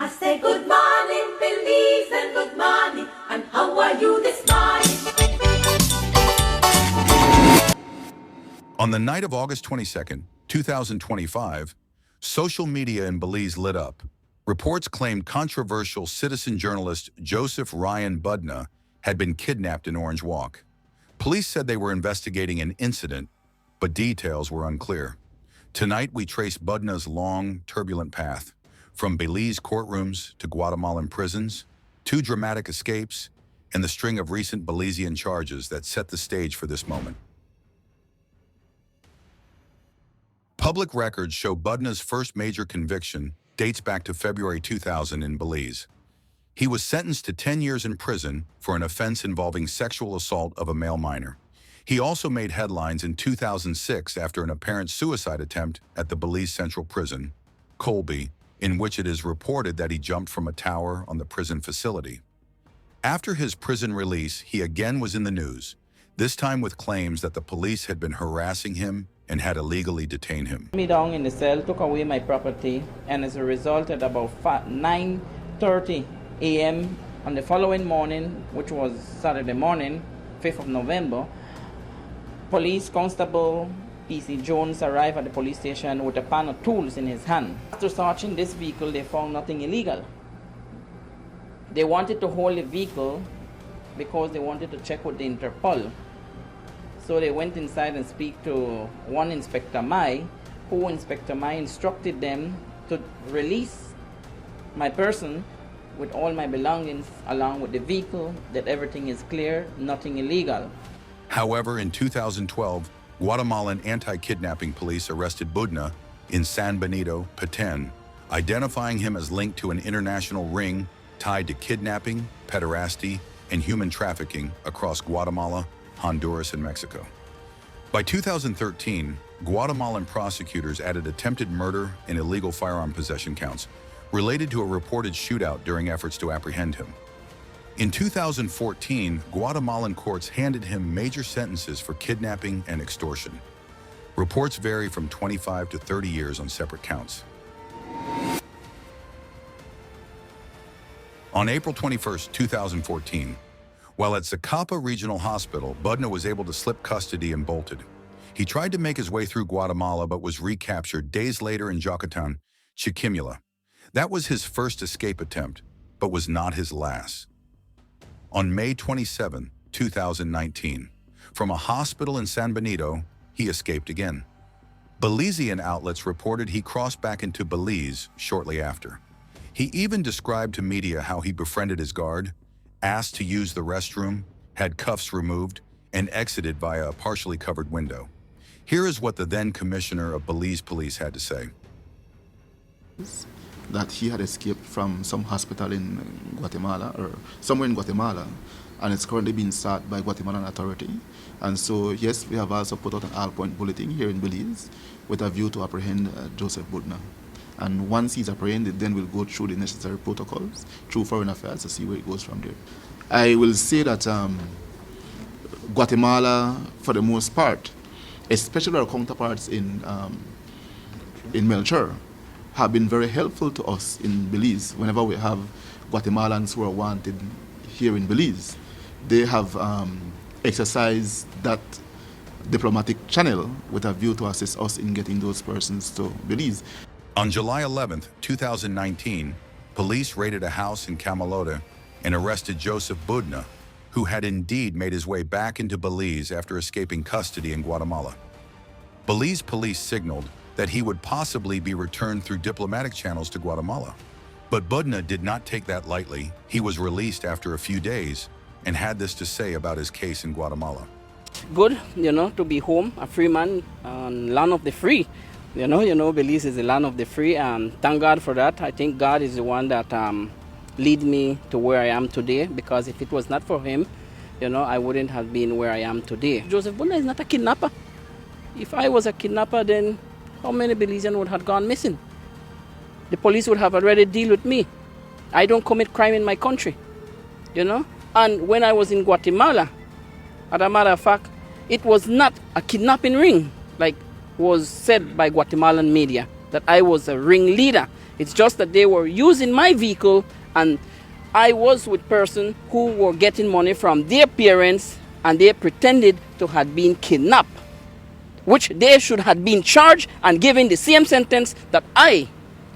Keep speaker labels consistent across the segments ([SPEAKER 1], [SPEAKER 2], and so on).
[SPEAKER 1] I say good morning, Belize, and good morning, and how are you this morning?
[SPEAKER 2] On the night of August 22nd, 2025, social media in Belize lit up. Reports claimed controversial citizen journalist Joseph Ryan Budna had been kidnapped in Orange Walk. Police said they were investigating an incident, but details were unclear. Tonight, we trace Budna's long, turbulent path, from Belize courtrooms to Guatemalan prisons, two dramatic escapes, and the string of recent Belizean charges that set the stage for this moment. Public records show Budna's first major conviction dates back to February 2000 in Belize. He was sentenced to 10 years in prison for an offense involving sexual assault of a male minor. He also made headlines in 2006 after an apparent suicide attempt at the Belize Central Prison, Colby, in which it is reported that he jumped from a tower on the prison facility. After his prison release, he again was in the news, this time with claims that the police had been harassing him and had illegally detained him.
[SPEAKER 3] Me down in the cell, took away my property, and as a result, at about 9:30 a.m. on the following morning, which was Saturday morning, 5th of November, Police Constable P.C. Jones arrived at the police station with a pan of tools in his hand. After searching this vehicle, they found nothing illegal. They wanted to hold the vehicle because they wanted to check with the Interpol. So they went inside and speak to one Inspector Mai, who Inspector Mai instructed them to release my person with all my belongings along with the vehicle, that everything is clear, nothing illegal.
[SPEAKER 2] However, in 2012, Guatemalan anti-kidnapping police arrested Budna in San Benito, Petén, identifying him as linked to an international ring tied to kidnapping, pederasty, and human trafficking across Guatemala, Honduras, and Mexico. By 2013, Guatemalan prosecutors added attempted murder and illegal firearm possession counts related to a reported shootout during efforts to apprehend him. In 2014, Guatemalan courts handed him major sentences for kidnapping and extortion. Reports vary from 25 to 30 years on separate counts. On April 21, 2014, while at Zacapa Regional Hospital, Budna was able to slip custody and bolted. He tried to make his way through Guatemala but was recaptured days later in Jocatán, Chiquimula. That was his first escape attempt, but was not his last. On May 27, 2019, from a hospital in San Benito, he escaped again. Belizean outlets reported he crossed back into Belize shortly after. He even described to media how he befriended his guard, asked to use the restroom, had cuffs removed, and exited via a partially covered window. Here is what the then commissioner of Belize Police had to say.
[SPEAKER 4] That he had escaped from some hospital in Guatemala, or somewhere in Guatemala, and it's currently being sought by Guatemalan authority. And so, yes, we have also put out an all-point bulletin here in Belize with a view to apprehend Joseph Budna. And once he's apprehended, then we'll go through the necessary protocols through Foreign Affairs to see where it goes from there. I will say that Guatemala, for the most part, especially our counterparts in Melchor, have been very helpful to us in Belize. Whenever we have Guatemalans who are wanted here in Belize, they have exercised that diplomatic channel with a view to assist us in getting those persons to Belize.
[SPEAKER 2] On July 11, 2019, police raided a house in Camalote and arrested Joseph Budna, who had indeed made his way back into Belize after escaping custody in Guatemala. Belize police signaled that he would possibly be returned through diplomatic channels to Guatemala. But Budna did not take that lightly. He was released after a few days and had this to say about his case in Guatemala.
[SPEAKER 3] Good, to be home, a free man, land of the free. Belize is the land of the free, and thank God for that. I think God is the one that lead me to where I am today, because if it was not for him, I wouldn't have been where I am today. Joseph Budna is not a kidnapper. If I was a kidnapper, then how many Belizeans would have gone missing? The police would have already dealt with me. I don't commit crime in my country, And when I was in Guatemala, as a matter of fact, it was not a kidnapping ring, like was said by Guatemalan media, that I was a ringleader It's just that they were using my vehicle, and I was with person who were getting money from their parents, and they pretended to have been kidnapped, which they should have been charged and given the same sentence that I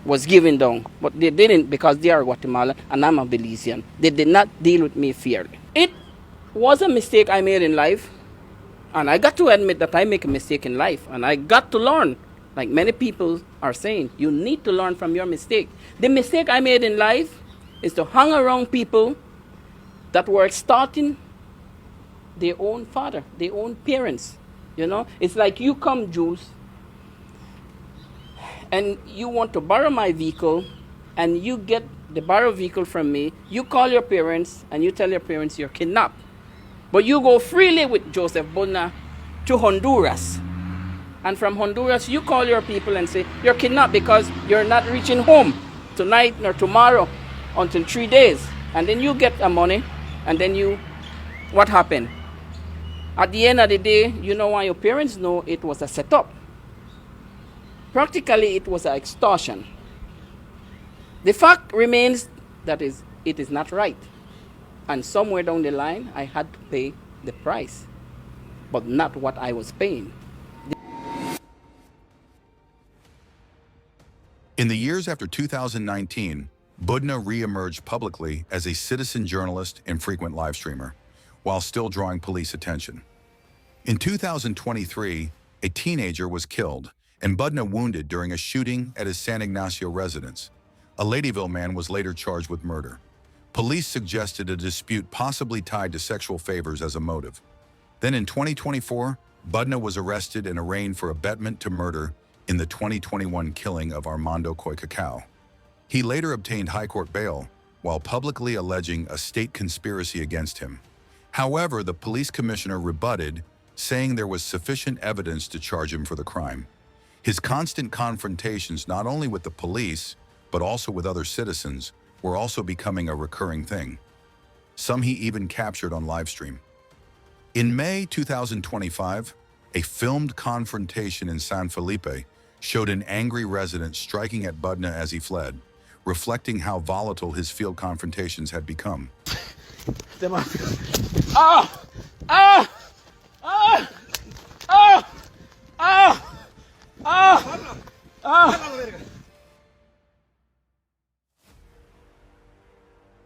[SPEAKER 3] was given down. But they didn't, because they are Guatemalan and I'm a Belizean. They did not deal with me fairly. It was a mistake I made in life, and I got to admit that I make a mistake in life, and I got to learn. Like many people are saying, you need to learn from your mistake. The mistake I made in life is to hang around people that were extorting their own father, their own parents. You know, it's like you come, Jules, and you want to borrow my vehicle, and you get the borrowed vehicle from me. You call your parents, and you tell your parents you're kidnapped. But you go freely with Joseph Budna to Honduras. And from Honduras, you call your people and say, you're kidnapped because you're not reaching home tonight or tomorrow until 3 days. And then you get the money, and then what happened? At the end of the day, you know why your parents know it was a setup. Practically, it was an extortion. The fact remains that it is not right. And somewhere down the line, I had to pay the price, but not what I was paying.
[SPEAKER 2] In the years after 2019, Budna re-emerged publicly as a citizen journalist and frequent live streamer, while still drawing police attention. In 2023, a teenager was killed and Budna wounded during a shooting at his San Ignacio residence. A Ladyville man was later charged with murder. Police suggested a dispute possibly tied to sexual favors as a motive. Then in 2024, Budna was arrested and arraigned for abetment to murder in the 2021 killing of Armando Coicacao. He later obtained high court bail while publicly alleging a state conspiracy against him. However, the police commissioner rebutted, saying there was sufficient evidence to charge him for the crime. His constant confrontations, not only with the police, but also with other citizens, were also becoming a recurring thing. Some he even captured on livestream. In May 2025, a filmed confrontation in San Felipe showed an angry resident striking at Budna as he fled, reflecting how volatile his field confrontations had become.
[SPEAKER 3] Ah! Ah! Ah! Ah! Ah! Ah! Ah!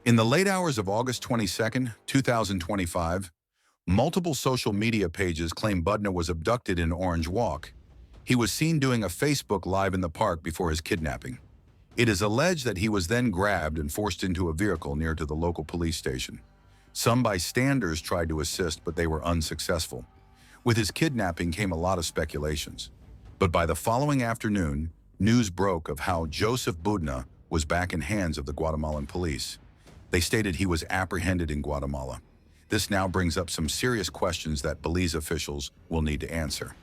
[SPEAKER 2] In the late hours of August 22, 2025, multiple social media pages claim Budna was abducted in Orange Walk. He was seen doing a Facebook Live in the park before his kidnapping. It is alleged that he was then grabbed and forced into a vehicle near to the local police station. Some bystanders tried to assist, but they were unsuccessful. With his kidnapping came a lot of speculations. But by the following afternoon, news broke of how Joseph Budna was back in hands of the Guatemalan police. They stated he was apprehended in Guatemala. This now brings up some serious questions that Belize officials will need to answer.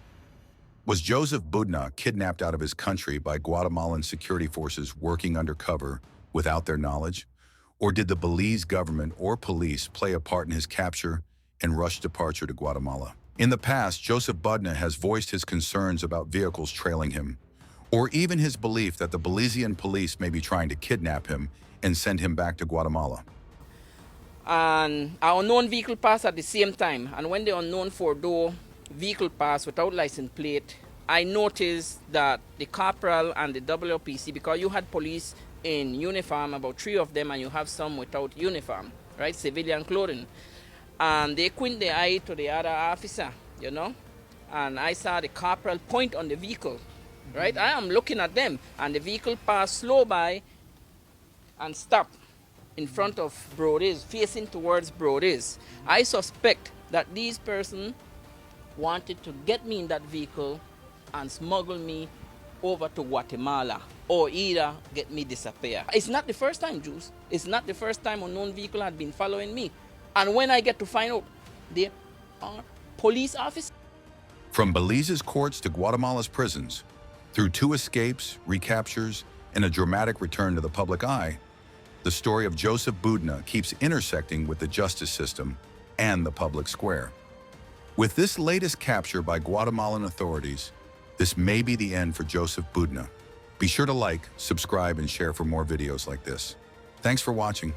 [SPEAKER 2] Was Joseph Budna kidnapped out of his country by Guatemalan security forces working undercover without their knowledge? Or did the Belize government or police play a part in his capture and rushed departure to Guatemala? In the past, Joseph Budna has voiced his concerns about vehicles trailing him, or even his belief that the Belizean police may be trying to kidnap him and send him back to Guatemala.
[SPEAKER 3] And our unknown vehicle passed at the same time. And when the unknown four-door vehicle passed without license plate, I noticed that the corporal and the WPC, because you had police in uniform, about 3 of them, and you have some without uniform, right, civilian clothing. And they quint the eye to the other officer, you know. And I saw the corporal point on the vehicle, right? I am looking at them, and the vehicle passed slow by and stopped in front of Brody's, facing towards Brody's. I suspect that these persons wanted to get me in that vehicle and smuggle me over to Guatemala, or either get me disappear. It's not the first time, Jules. It's not the first time unknown vehicle had been following me. And when I get to find out, they are police officers.
[SPEAKER 2] From Belize's courts to Guatemala's prisons, through 2 escapes, recaptures, and a dramatic return to the public eye, the story of Joseph Budna keeps intersecting with the justice system and the public square. With this latest capture by Guatemalan authorities, this may be the end for Joseph Budna, Be sure to like, subscribe, and share for more videos like this. Thanks for watching.